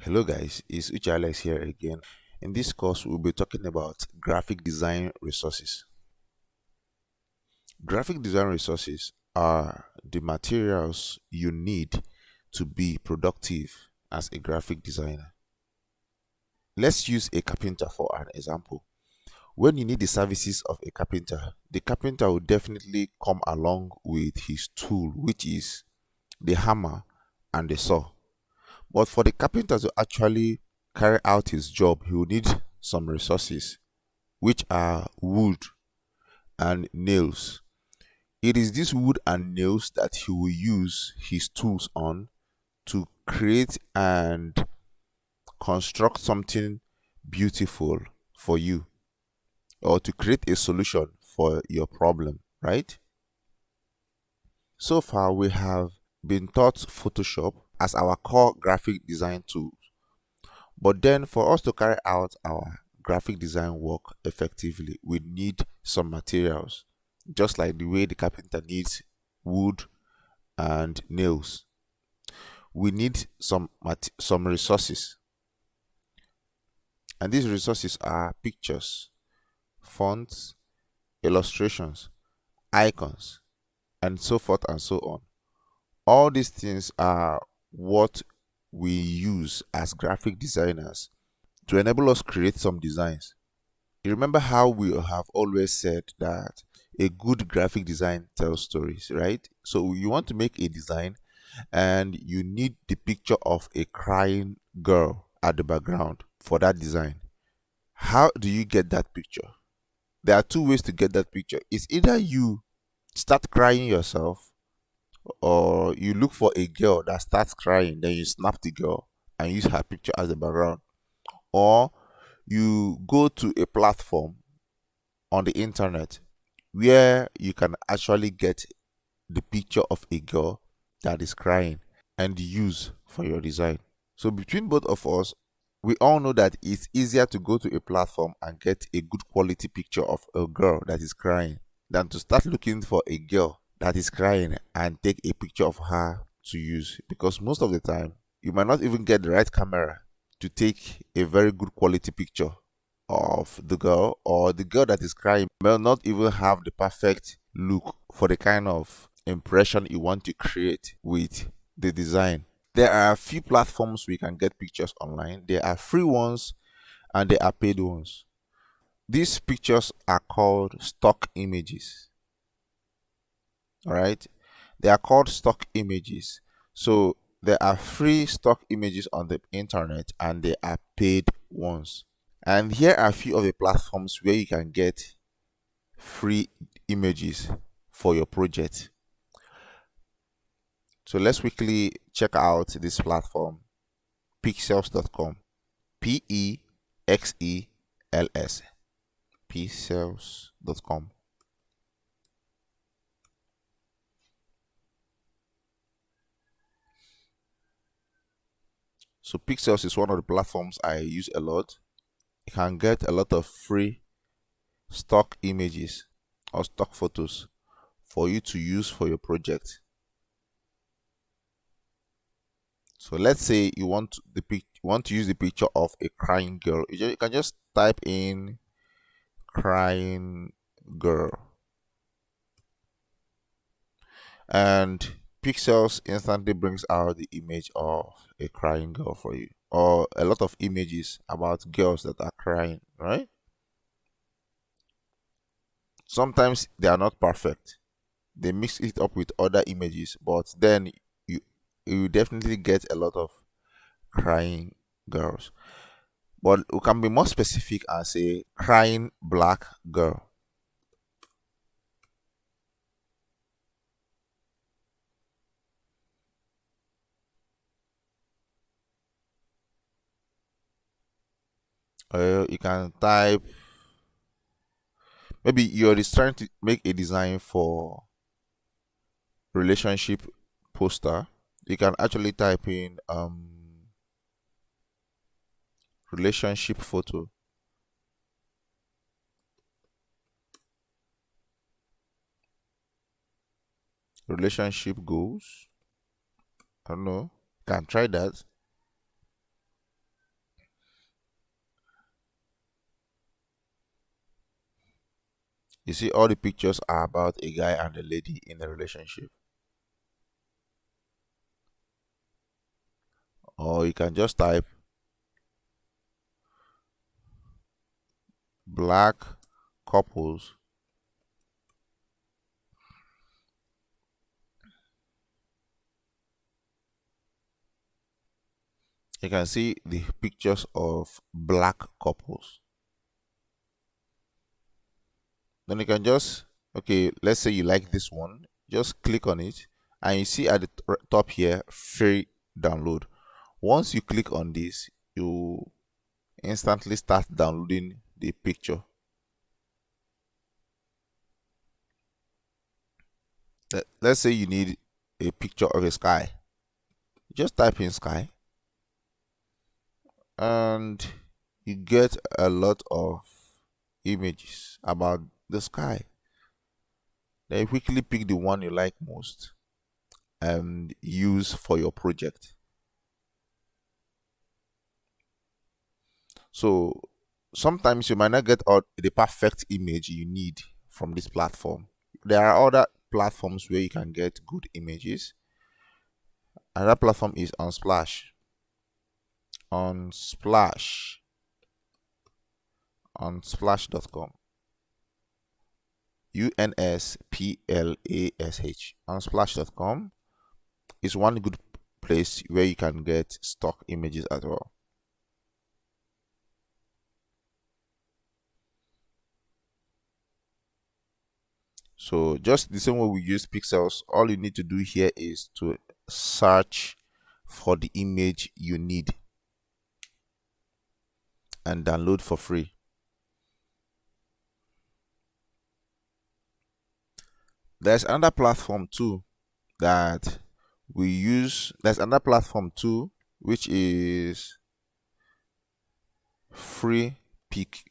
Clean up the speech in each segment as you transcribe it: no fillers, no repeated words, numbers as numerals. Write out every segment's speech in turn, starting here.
Hello guys, it's Uche Alex here again. In this course, we'll be talking about graphic design resources. Graphic design resources are the materials you need to be productive as a graphic designer. Let's use a carpenter for an example. When you need the services of a carpenter, the carpenter will definitely come along with his tool, which is the hammer and the saw. But for the carpenter to actually carry out his job, he will need some resources, which are wood and nails. It is this wood and nails that he will use his tools on to create and construct something beautiful for you, or to create a solution for your problem, right? So far, we have been taught Photoshop as our core graphic design tool. But then for us to carry out our graphic design work effectively, we need some materials, just like the way the carpenter needs wood and nails. We need some resources, and these resources are pictures, fonts, illustrations, icons, and so forth and so on. All these things are what we use as graphic designers to enable us create some designs. You remember how we have always said that a good graphic design tells stories, right? So you want to make a design and you need the picture of a crying girl at the background for that design. How do you get that picture? There are two ways to get that picture. It's either you start crying yourself, or you look for a girl that starts crying, then you snap the girl and use her picture as the background, or you go to a platform on the internet where you can actually get the picture of a girl that is crying and use for your design. So between both of us, we all know that it's easier to go to a platform and get a good quality picture of a girl that is crying than to start looking for a girl that is crying and take a picture of her to use, because most of the time you might not even get the right camera to take a very good quality picture of the girl, or the girl that is crying may not even have the perfect look for the kind of impression you want to create with the design. There are a few platforms we can get pictures online. There are free ones and there are paid ones. These pictures are called stock images. All right, they are called stock images. So there are free stock images on the internet and there are paid ones. And here are a few of the platforms where you can get free images for your project. So let's quickly check out this platform, pixels.com. Pexels, pixels.com. So Pixels is one of the platforms I use a lot. You can get a lot of free stock images or stock photos for you to use for your project. So let's say you want to use the picture of a crying girl. You can just type in crying girl, and Pixels instantly brings out the image of a crying girl for you, or a lot of images about girls that are crying, right? Sometimes they are not perfect. They mix it up with other images, but then you you definitely get a lot of crying girls. But we can be more specific and say crying black girl. You can type, maybe you're just trying to make a design for relationship poster. You can actually type in relationship photo, relationship goals. I don't know. You can try that. You see, all the pictures are about a guy and a lady in a relationship. Or you can just type black couples. You can see the pictures of black couples. Then you can just, okay, let's say you like this one, just click on it, and you see at the top here, free download. Once you click on this, you instantly start downloading the picture. Let's say you need a picture of a sky. Just type in sky, and you get a lot of images about the sky. Then you quickly pick the one you like most and use for your project. So sometimes you might not get all the perfect image you need from this platform. There are other platforms where you can get good images. Another platform is Unsplash. Unsplash.com. UNSPLASH. Unsplash.com is one good place where you can get stock images as well. So just the same way we use pixels, all you need to do here is to search for the image you need and download for free. There's another platform too that we use. There's another platform too, which is Freepik.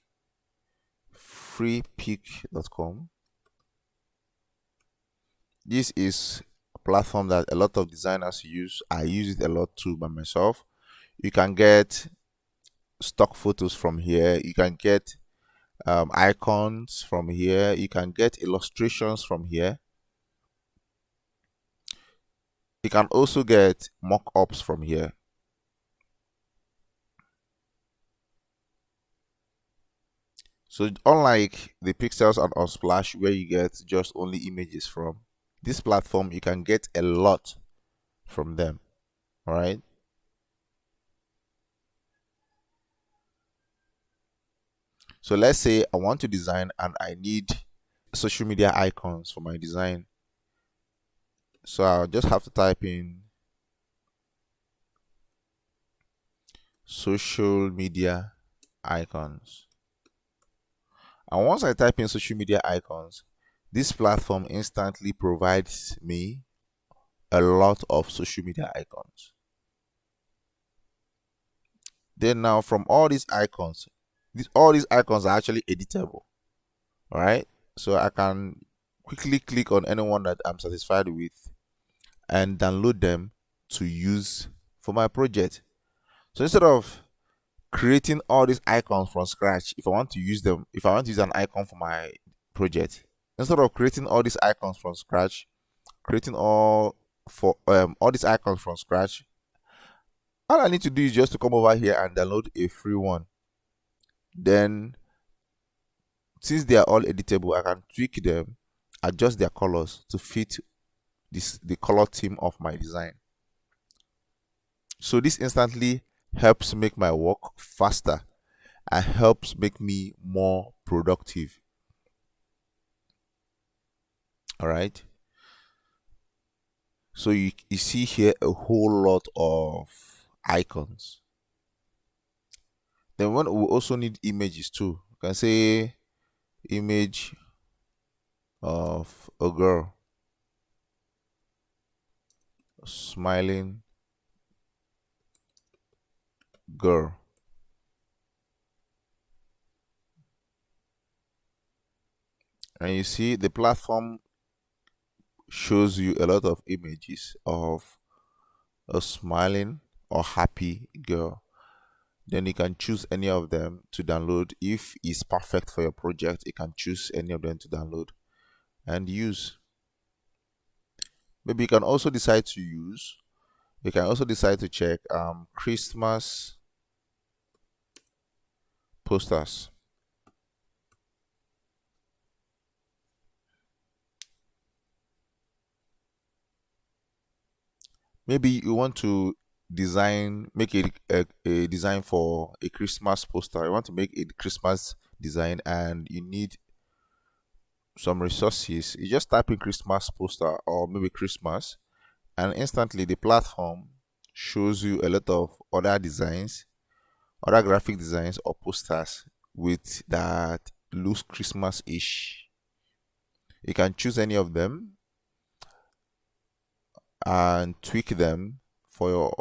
Freepik.com. This is a platform that a lot of designers use. I use it a lot too by myself. You can get stock photos from here. You can get icons from here. You can get illustrations from here. You can also get mock-ups from here. So unlike the pixels and Unsplash where you get just only images from, this platform you can get a lot from them. All right. So let's say I want to design and I need social media icons for my design. So I'll just have to type in social media icons. And once I type in social media icons, this platform instantly provides me a lot of social media icons. Then now from all these icons, all these icons are actually editable. All right. So I can quickly click on anyone that I'm satisfied with and download them to use for my project. So instead of creating all these icons from scratch, if I want to use them, if I want to use an icon for my project, instead of creating all these icons from scratch, creating all these icons from scratch, all I need to do is just to come over here and download a free one. Then since they are all editable, I can tweak them, adjust their colors to fit the color theme of my design. So this instantly helps make my work faster and helps make me more productive. All right. So you see here a whole lot of icons. Then we also need images too. You can say image of a girl smiling girl. And you see the platform shows you a lot of images of a smiling or happy girl. Then you can choose any of them to download. If it's perfect for your project, you can choose any of them to download and use. Maybe you can also decide to use, you can also decide to check Christmas posters. Maybe you want to make a design for a Christmas poster. You want to make a Christmas design and you need some resources. You just type in Christmas poster or maybe Christmas, and instantly the platform shows you a lot of other designs, other graphic designs or posters with that looks Christmas-ish. You can choose any of them and tweak them for your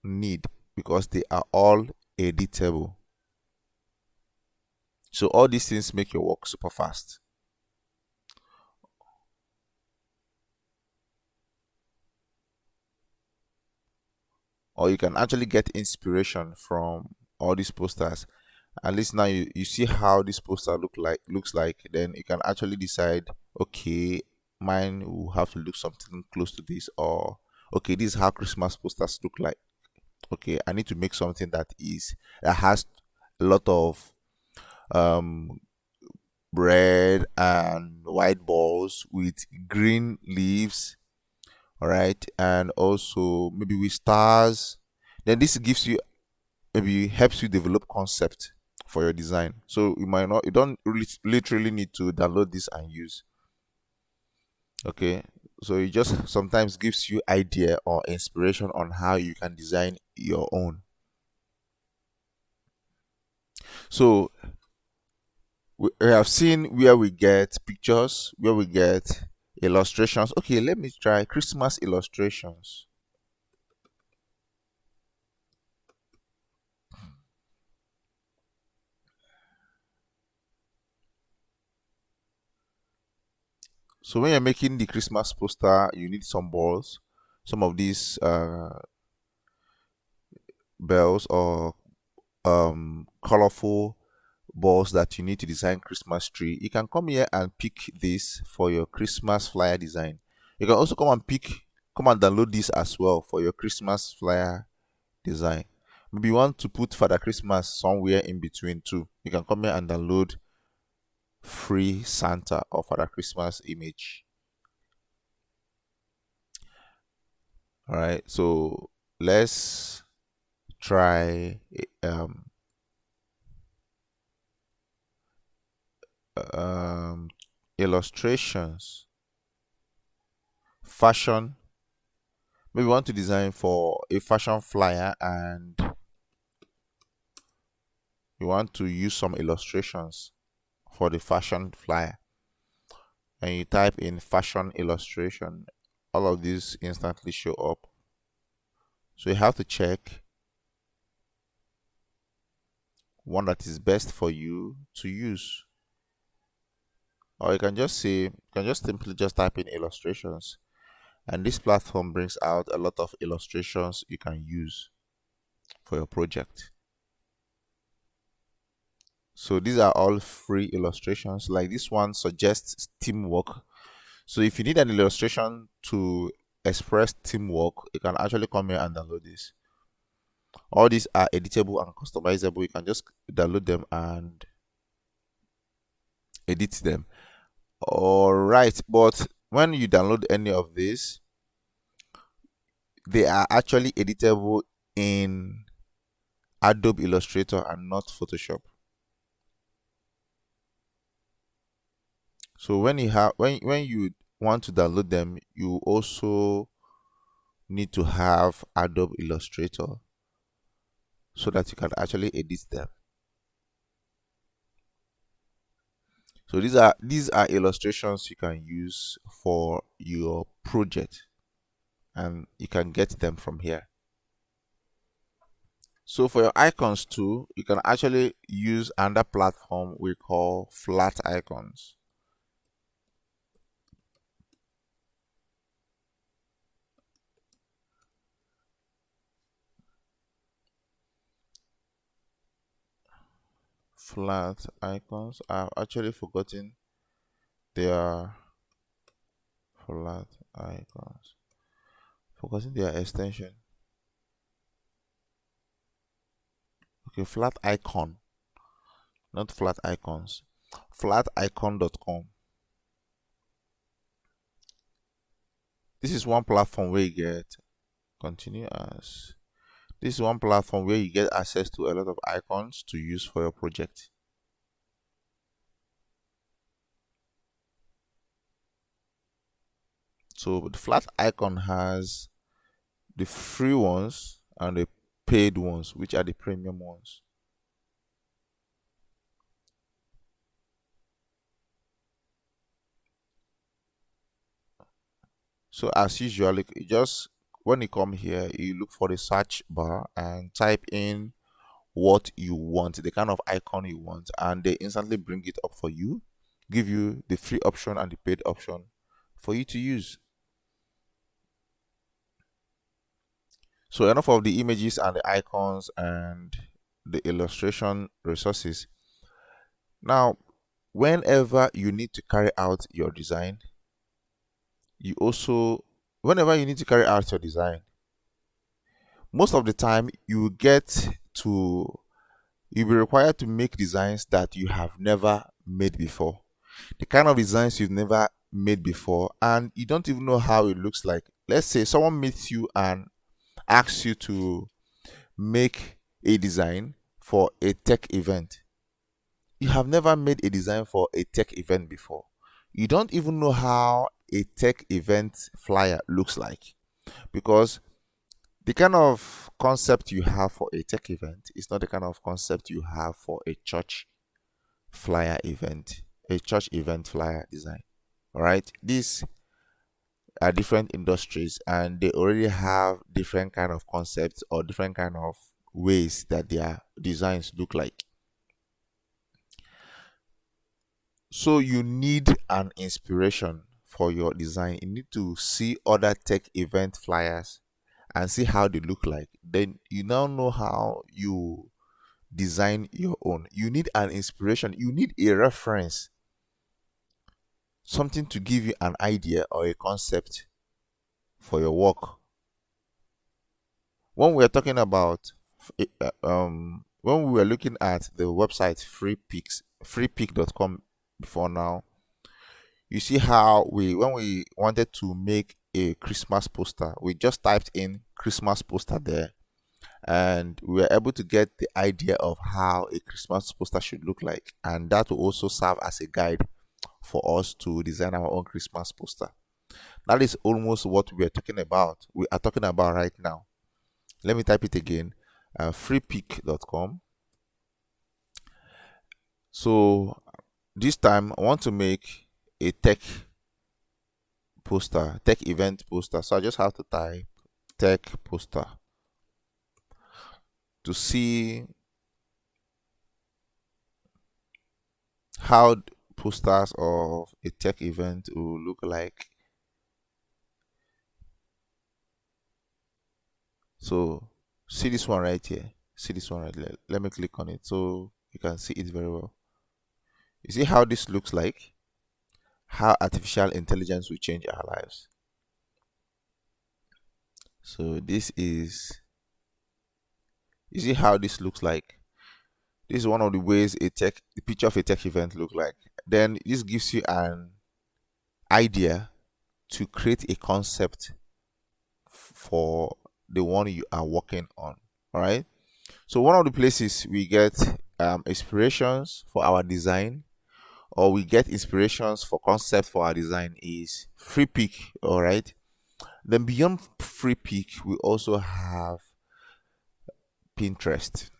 need because they are all editable. So all these things make your work super fast. Or you can actually get inspiration from all these posters. At least now you see how this poster looks like. Then you can actually decide, okay, mine will have to look something close to this, or okay, this is how Christmas posters look like. Okay, I need to make something that has a lot of um red and white balls with green leaves, all right, and also maybe with stars. Then this gives you, maybe helps you develop concept for your design. So you don't really literally need to download this and use. Okay, so it just sometimes gives you idea or inspiration on how you can design your own. So we have seen where we get pictures, where we get illustrations. Okay, let me try Christmas illustrations. So when you're making the Christmas poster, you need some balls. Some of these bells or colorful balls that you need to design Christmas tree. You can come here and pick this for your Christmas flyer design. You can also come and download this as well for your Christmas flyer design. Maybe you want to put Father Christmas somewhere in between too. You can come here and download free Santa or Father Christmas image. All right, so let's try um, illustrations, fashion. Maybe we want to design for a fashion flyer and we want to use some illustrations for the fashion flyer. And you type in fashion illustration, all of these instantly show up. So you have to check one that is best for you to use. Or you can just simply just type in illustrations. And this platform brings out a lot of illustrations you can use for your project. So these are all free illustrations. Like this one suggests teamwork. So if you need an illustration to express teamwork, you can actually come here and download this. All these are editable and customizable. You can just download them and edit them. All right, but when you download any of these, they are actually editable in Adobe Illustrator and not Photoshop. So when you want to download them, you also need to have Adobe Illustrator so that you can actually edit them. So these are illustrations you can use for your project, and you can get them from here. So for your icons too, you can actually use another platform we call flat icons. flat icons. I've actually forgotten their flat icons. Forgotten their extension. Okay, flat icon, not flat icons. Flaticon.com. This is one platform where you get continue as. This is one platform where you get access to a lot of icons to use for your project. So the flat icon has the free ones and the paid ones, which are the premium ones. So as usual, you just when you come here, you look for the search bar and type in what you want, the kind of icon you want, and they instantly bring it up for you, give you the free option and the paid option for you to use. So enough of the images and the icons and the illustration resources. Now, whenever you need to carry out your design, whenever you need to carry out your design, most of the time you'll be required to make designs that you have never made before. The kind of designs you've never made before and you don't even know how it looks like. Let's say someone meets you and asks you to make a design for a tech event. You have never made a design for a tech event before. You don't even know how a tech event flyer looks like, because the kind of concept you have for a tech event is not the kind of concept you have for a church flyer event, a church event flyer design. All right, these are different industries and they already have different kind of concepts or different kind of ways that their designs look like. So you need an inspiration for your design. You need to see other tech event flyers and see how they look like. Then you now know how you design your own. You need an inspiration. You need a reference, something to give you an idea or a concept for your work. When we are talking about, when we were looking at the website freepik.com before now, you see how when we wanted to make a Christmas poster, we just typed in Christmas poster there and we were able to get the idea of how a Christmas poster should look like, and that will also serve as a guide for us to design our own Christmas poster. That is almost what we are talking about. We are talking about right now. Let me type it again. Freepik.com. So this time I want to make a tech event poster. So I just have to type tech poster to see how posters of a tech event will look like. So see this one right here. See this one right there. Let me click on it so you can see it very well. You see how this looks like? How artificial intelligence will change our lives. So this is, you see how this looks like? This is one of the ways the picture of a tech event look like. Then this gives you an idea to create a concept for the one you are working on. All right. So one of the places we get inspirations for our design, or we get inspirations for concept for our design, is Freepik. All right. Then beyond Freepik, we also have Pinterest.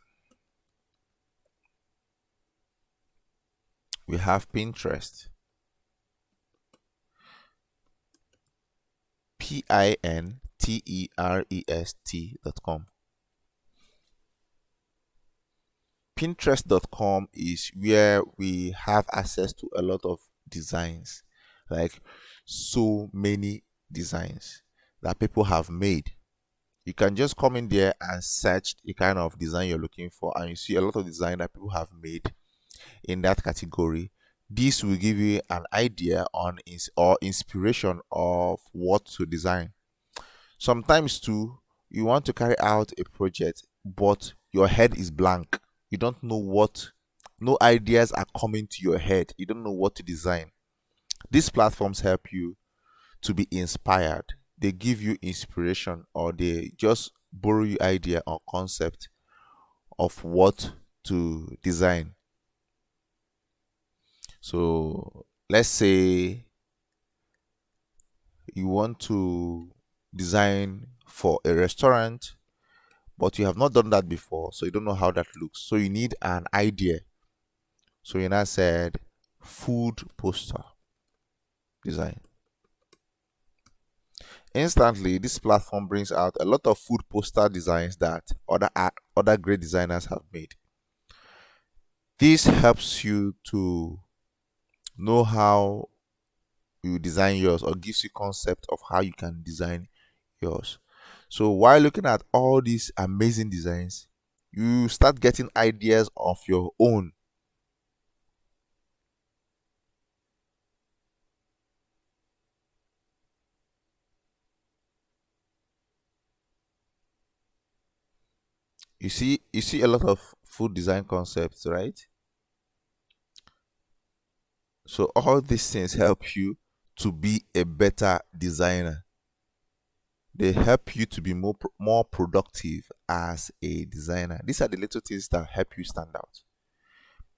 We have Pinterest. Pinterest.com. Pinterest.com is where we have access to a lot of designs, like so many designs that people have made. You can just come in there and search the kind of design you're looking for, and you see a lot of design that people have made. in that category. This will give you an idea on or inspiration of what to design. Sometimes too, you want to carry out a project, but your head is blank. You don't know what, no ideas are coming to your head. You don't know what to design. These platforms help you to be inspired. They give you inspiration, or they just borrow you idea or concept of what to design. So let's say you want to design for a restaurant, but you have not done that before, so you don't know how that looks. So you need an idea. So you now said food poster design. Instantly, this platform brings out a lot of food poster designs that other great designers have made. This helps you to know how you design yours, or gives you concept of how you can design yours. So while looking at all these amazing designs, you start getting ideas of your own. You see a lot of food design concepts, right? So all these things help you to be a better designer. They help you to be more productive as a designer. These are the little things that help you stand out.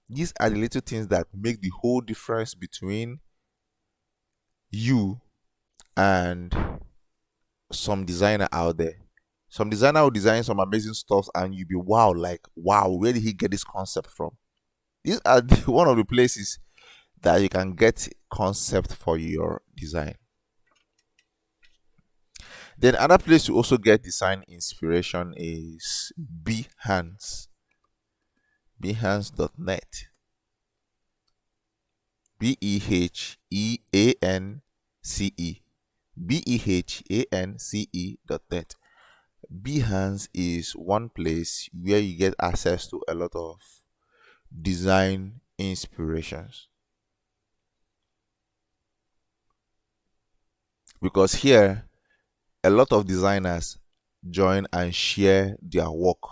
These are the little things that make the whole difference between you and some designer out there. Some designer will design some amazing stuff and you'll be wow, like wow, where did he get this concept from? These are one of the places that you can get concept for your design. Then another place to also get design inspiration is Behance. Behance.net. Behance. Behance.net. Behance is one place where you get access to a lot of design inspirations. Because here, a lot of designers join and share their work.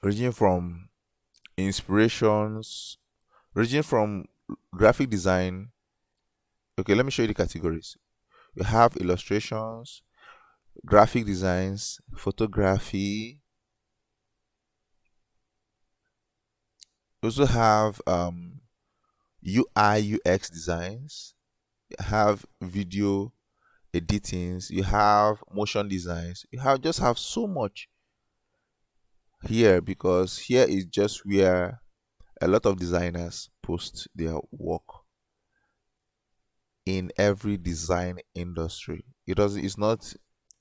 Ranging from inspirations, ranging from graphic design. Okay, let me show you the categories. You have illustrations, graphic designs, photography. You also have UI UX designs. You have video editings. You have motion designs. Just have so much here, because here is just where a lot of designers post their work in every design industry. It's not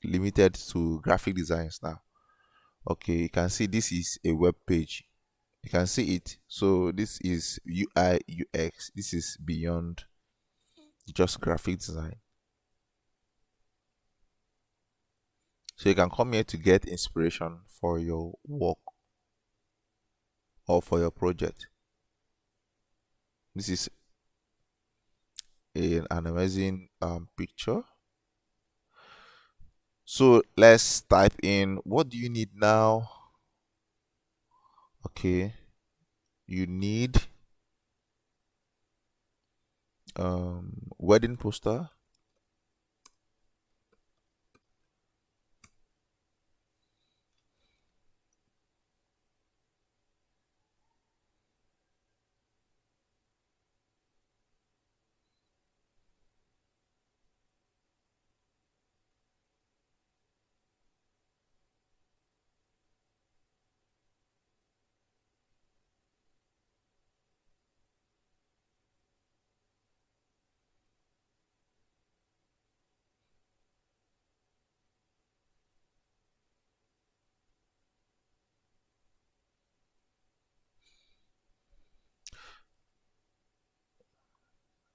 limited to graphic designs now. Okay, you can see this is a web page. You can see it. So this is UI UX. This is beyond just graphic design. So you can come here to get inspiration for your work or for your project. This is an amazing picture. So let's type in, what do you need now? Okay, you need wedding poster.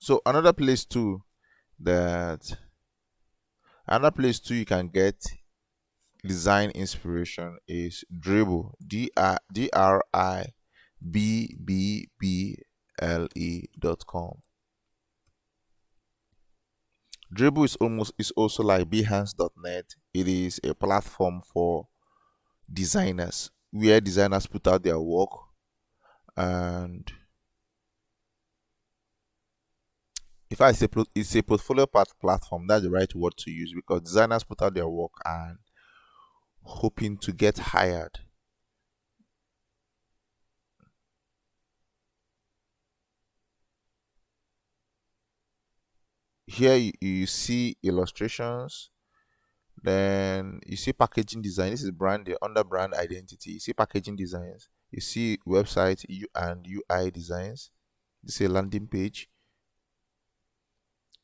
So that another place too you can get design inspiration is Dribble, DRIBBBLE.com. Dribble is also like Behance.net. It is a platform for designers where designers put out their work, and in fact it's a portfolio platform. That's the right word to use, because designers put out their work and hoping to get hired. Here you see illustrations, then you see packaging design. This is brand under brand identity. You see packaging designs, you see website and UI designs. This is a landing page.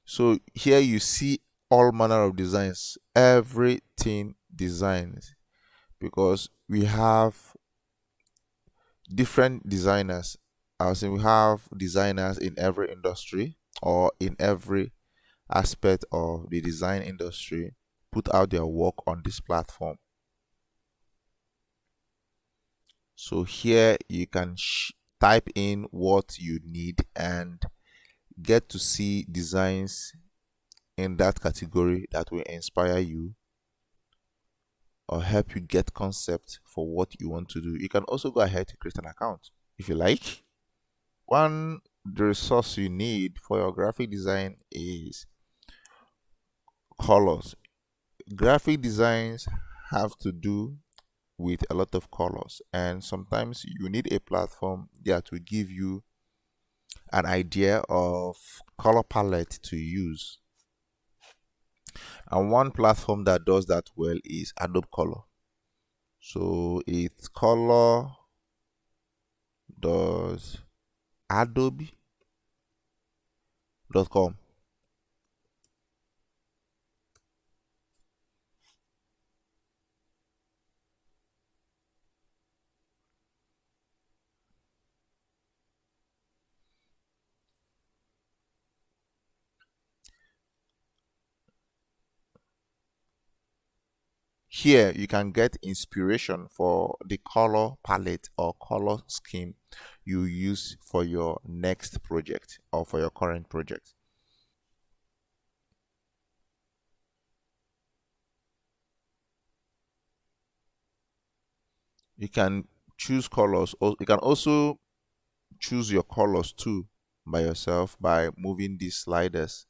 So here you see all manner of designs, everything designs, because we have different designers. As in, we have designers in every industry or in every aspect of the design industry put out their work on this platform. So here you can type in what you need and get to see designs in that category that will inspire you or help you get concept for what you want to do. You can also go ahead to create an account if you like. The resource you need for your graphic design is colors. Graphic designs have to do with a lot of colors, and sometimes you need a platform that will give you an idea of color palette to use. And one platform that does that well is Adobe Color. So it's color does adobe.com. Here you can get inspiration for the color palette or color scheme you use for your next project or for your current project. You can choose colors, or you can also choose your colors too by yourself by moving these sliders.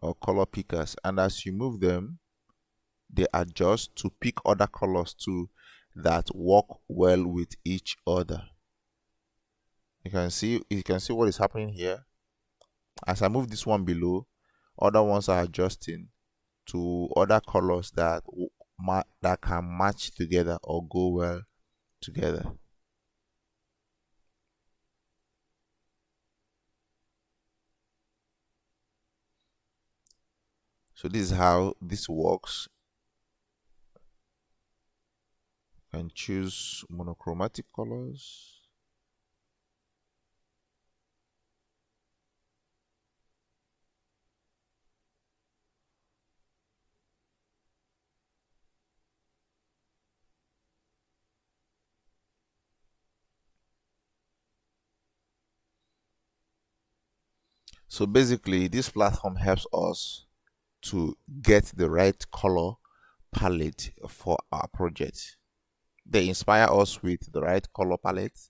Or color pickers, and as you move them, they adjust to pick other colors too that work well with each other. You can see what is happening here. As I move this one below, other ones are adjusting to other colors that that can match together or go well together. So this is how this works. And choose monochromatic colors. So basically, this platform helps us to get the right color palette for our project. They inspire us with the right color palette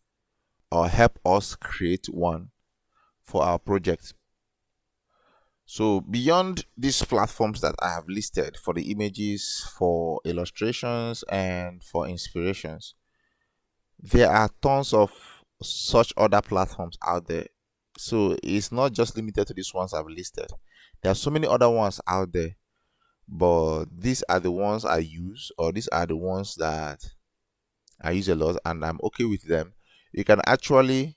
or help us create one for our project. So beyond these platforms that I have listed for the images, for illustrations, and for inspirations, there are tons of such other platforms out there. So it's not just limited to these ones I've listed. There are so many other ones out there, but these are the ones I use, or these are the ones that I use a lot and I'm okay with them. You can actually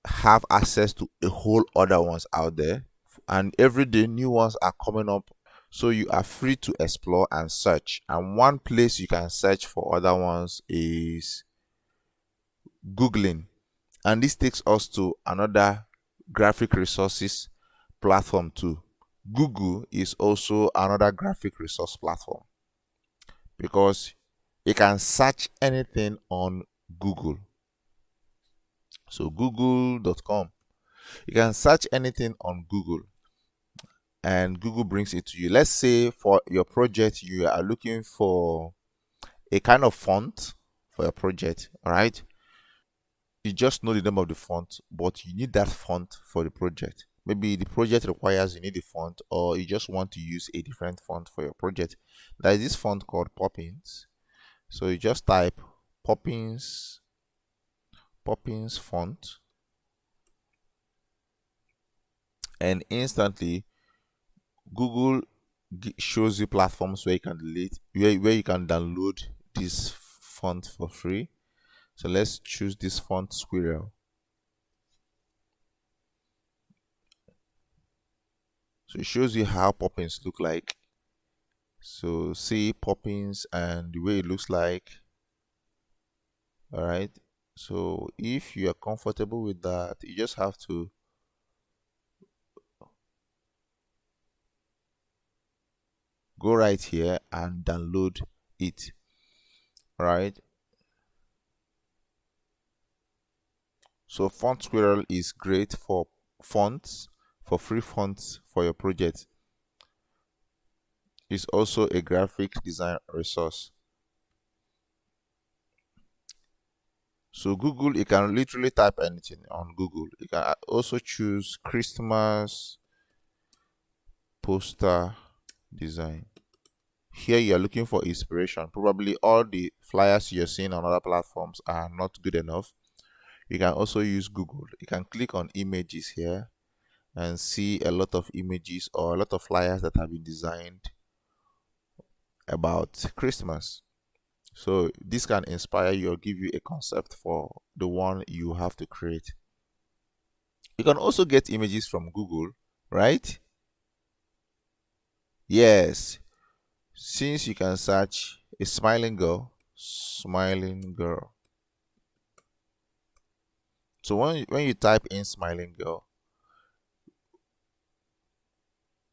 have access to a whole other ones out there, and every day new ones are coming up, so you are free to explore and search. And one place you can search for other ones is Googling, and this takes us to another graphic resources platform too. Google is also another graphic resource platform because you can search anything on Google. So google.com, you can search anything on Google and Google brings it to you. Let's say for your project, you are looking for a kind of font for your project, all right? You just know the name of the font, but you need that font for the project. Maybe the project requires you need a font, or you just want to use a different font for your project. There is this font called Poppins. So you just type Poppins font, and instantly Google shows you platforms where you can where you can download this font for free. So let's choose this font Squirrel. So it shows you how Poppins look like. So see Poppins and the way it looks like. All right. So if you are comfortable with that, you just have to go right here and download it. All right. So Font Squirrel is great for fonts, for free fonts for your project. It's also a graphic design resource. So Google, you can literally type anything on Google. You can also choose Christmas poster design. Here you are looking for inspiration. Probably all the flyers you're seeing on other platforms are not good enough. You can also use Google. You can click on images here and see a lot of images or a lot of flyers that have been designed about Christmas. So this can inspire you or give you a concept for the one you have to create. You can also get images from Google, right? Yes, since you can search a smiling girl, smiling girl. So when you type in smiling girl,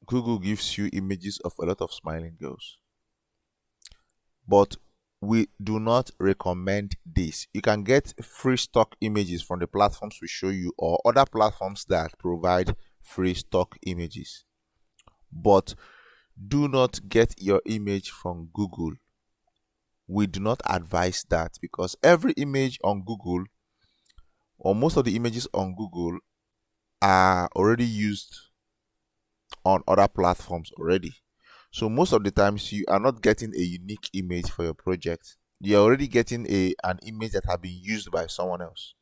Google gives you images of a lot of smiling girls. But we do not recommend this. You can get free stock images from the platforms we show you or other platforms that provide free stock images. But do not get your image from Google. We do not advise that because every image on Google or most of the images on Google are already used on other platforms already. So most of the times you are not getting a unique image for your project. You're already getting an image that has been used by someone else.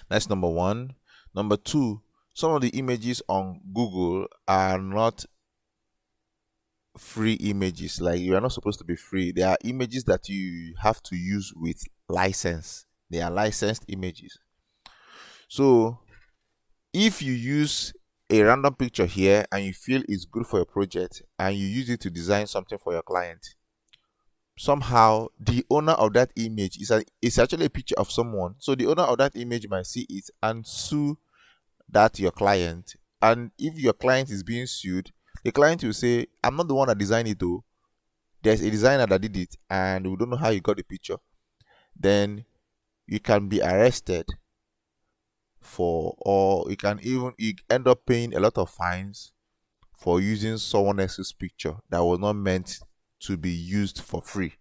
That's number one. Number two, some of the images on Google are not free images. Like you are not supposed to be free. They are images that you have to use with license. They are licensed images. So if you use a random picture here and you feel it's good for your project and you use it to design something for your client, somehow the owner of that image is actually a picture of someone. So the owner of that image might see it and sue that your client. And if your client is being sued, the client will say, I'm not the one that designed it though. There's a designer that did it and we don't know how you got the picture. Then you can be arrested for, or you can even end up paying a lot of fines for using someone else's picture that was not meant to be used for free.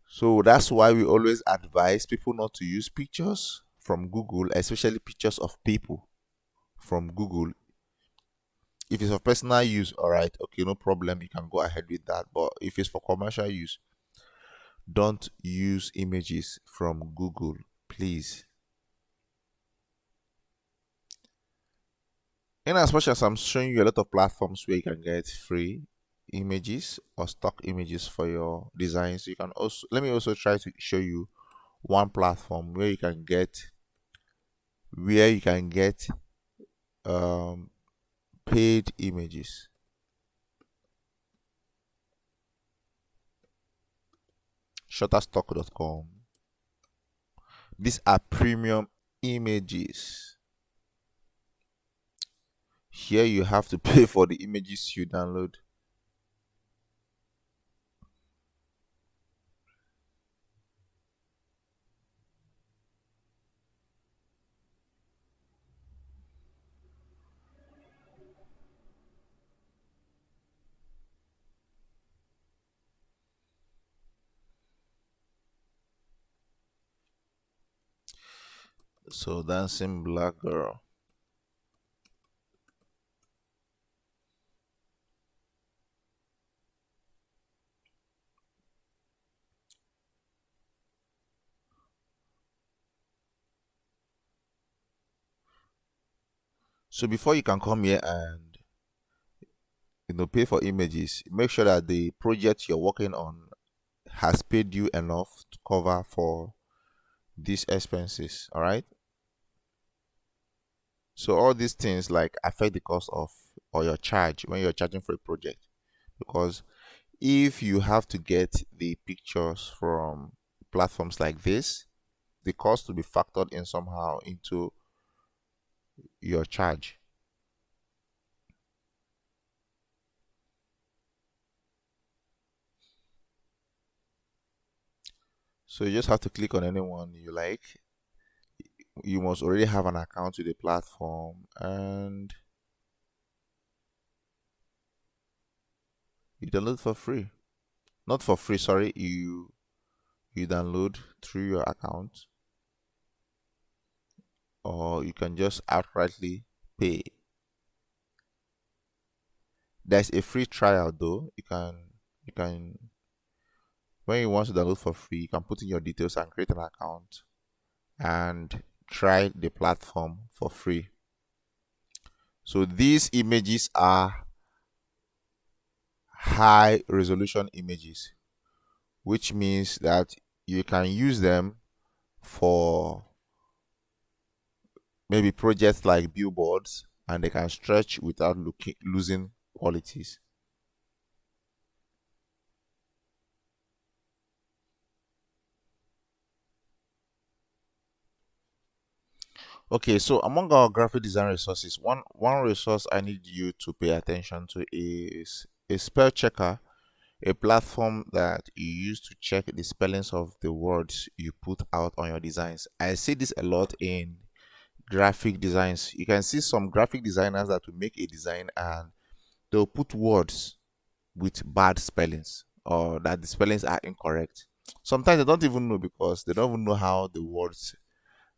So that's why we always advise people not to use pictures from Google, especially pictures of people from Google. If it's for personal use, all right, okay, no problem, you can go ahead with that. But if it's for commercial use, don't use images from Google, please. In as much as I'm showing you a lot of platforms where you can get free images or stock images for your designs, you can also, let me also try to show you one platform where you can get paid images. Shutterstock.com. These are premium images. here you have to pay for the images you download. So dancing black girl. So before you can come here and pay for images, make sure that the project you're working on has paid you enough to cover for these expenses. All right. So all these things like affect the cost of or your charge when you're charging for a project, because if you have to get the pictures from platforms like this, the cost will be factored in somehow into your charge. So you just have to click on anyone you like. You must already have an account with the platform, and you download for free. Not for free, sorry. You download through your account, or you can just outrightly pay. There's a free trial though. You can when you want to download for free, you can put in your details and create an account and try the platform for free. So these images are high resolution images, which means that you can use them for maybe projects like billboards, and they can stretch without losing qualities. Okay, so among our graphic design resources, one resource I need you to pay attention to is a spell checker, a platform that you use to check the spellings of the words you put out on your designs. I see this a lot in graphic designs. You can see some graphic designers that will make a design and they'll put words with bad spellings or that the spellings are incorrect. Sometimes they don't even know because they don't even know how the words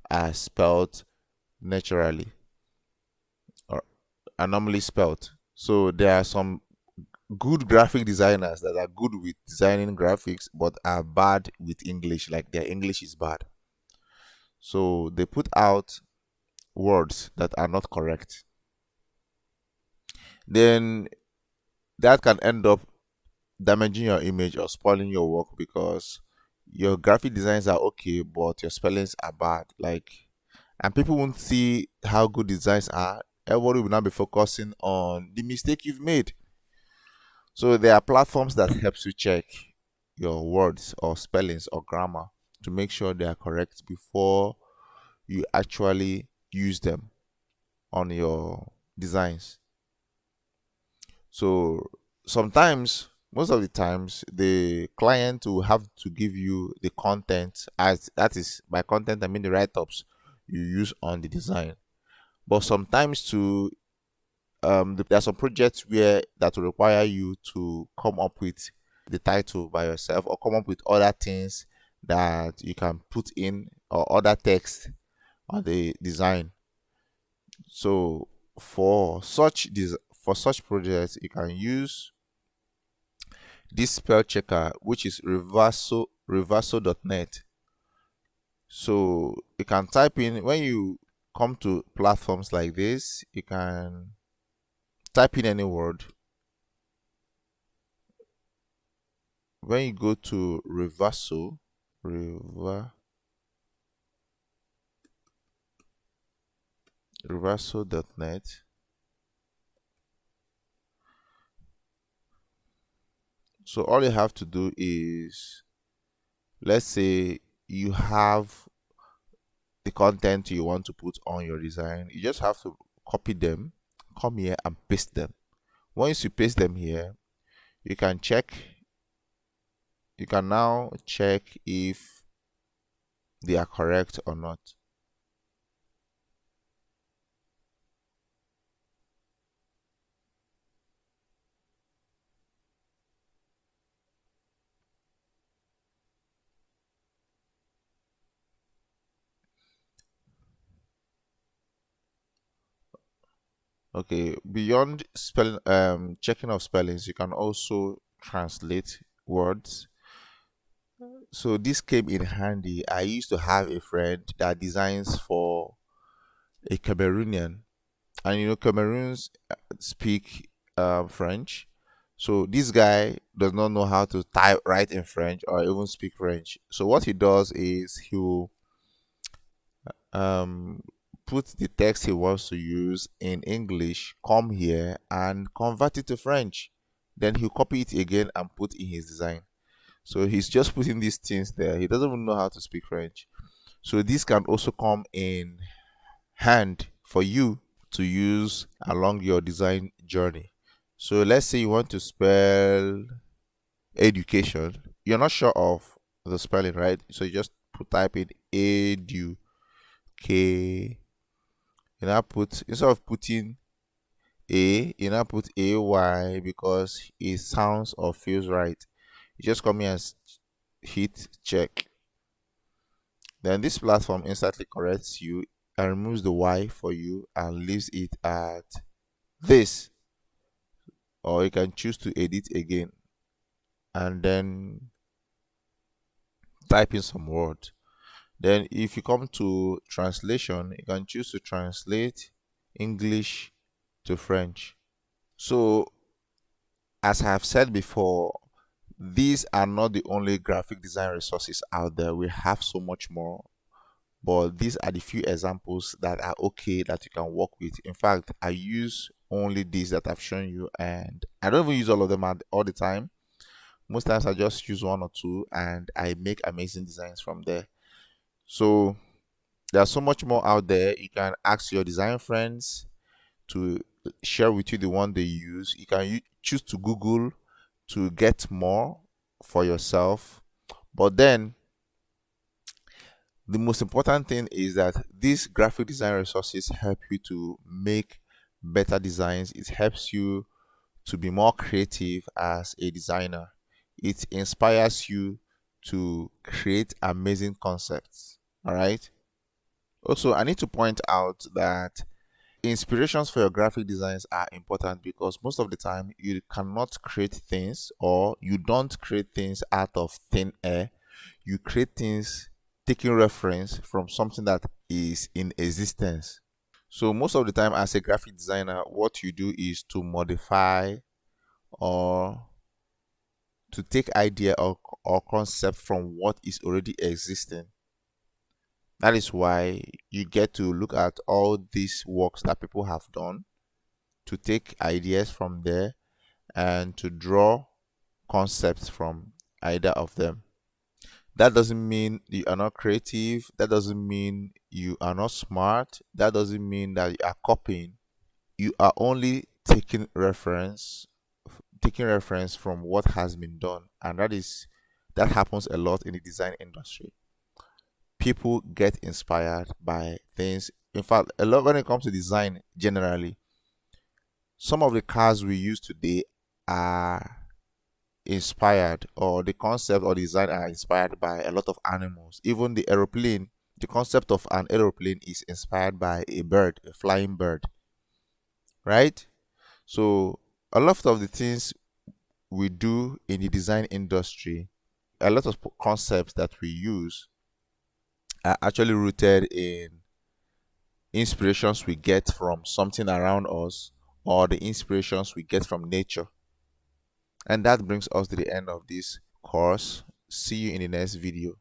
are spelled naturally or are normally spelled. So there are some good graphic designers that are good with designing graphics but are bad with English, like their English is bad. So they put out words that are not correct. Then that can end up damaging your image or spoiling your work because your graphic designs are okay but your spellings are bad. Like, and people won't see how good designs are. Everybody will now be focusing on the mistake you've made. So there are platforms that helps you check your words or spellings or grammar to make sure they are correct before you actually use them on your designs. So sometimes, most of the times, the client will have to give you the content, as that is by content I mean the write-ups you use on the design. But sometimes too, there are some projects where that will require you to come up with the title by yourself or come up with other things that you can put in or other text on the design. So for such projects, you can use this spell checker, which is reverso.net. So you can type in when you come to platforms like this, you can type in any word. When you go to reverso.net, so all you have to do is, let's say you have the content you want to put on your design, you just have to copy them, come here and paste them. Once you paste them here, you can check, you can now check if they are correct or not. Okay, beyond spelling, checking of spellings, you can also translate words. So this came in handy. I used to have a friend that designs for a Cameroonian, and Cameroons speak French. So this guy does not know how to type, write in French, or even speak French. So what he does is he will um, put the text he wants to use in English, come here and convert it to French. Then he'll copy it again and put in his design. So he's just putting these things there. He doesn't even know how to speak French. So this can also come in hand for you to use along your design journey. So let's say you want to spell education. You're not sure of the spelling, right? So you just type in edu, k. You now put, instead of putting a, you now put ay because it sounds or feels right. You just come here and hit check. Then this platform instantly corrects you and removes the y for you and leaves it at this. Or you can choose to edit again and then type in some word. Then if you come to translation, you can choose to translate English to French. So as I have said before, these are not the only graphic design resources out there. We have so much more, but these are the few examples that are okay that you can work with. In fact, I use only these that I've shown you, and I don't even use all of them all the time. Most times I just use one or two and I make amazing designs from there. So there's so much more out there. You can ask your design friends to share with you the one they use. You can choose to Google to get more for yourself. But then the most important thing is that these graphic design resources help you to make better designs. It helps you to be more creative as a designer. It inspires you to create amazing concepts. All right. Also, I need to point out that inspirations for your graphic designs are important because most of the time you cannot create things, or you don't create things out of thin air. You create things taking reference from something that is in existence. So most of the time as a graphic designer, what you do is to modify or to take idea or concept from what is already existing. That is why you get to look at all these works that people have done, to take ideas from there and to draw concepts from either of them. That doesn't mean you are not creative. That doesn't mean you are not smart. That doesn't mean that you are copying. You are only taking reference from what has been done, and that happens a lot in the design industry. People get inspired by things. In fact, a lot when it comes to design generally, some of the cars we use today are inspired, or the concept or design are inspired by a lot of animals. Even the aeroplane, the concept of an aeroplane is inspired by a bird, a flying bird, right? So a lot of the things we do in the design industry, a lot of concepts that we use are actually rooted in inspirations we get from something around us, or the inspirations we get from nature. And that brings us to the end of this course. See you in the next video.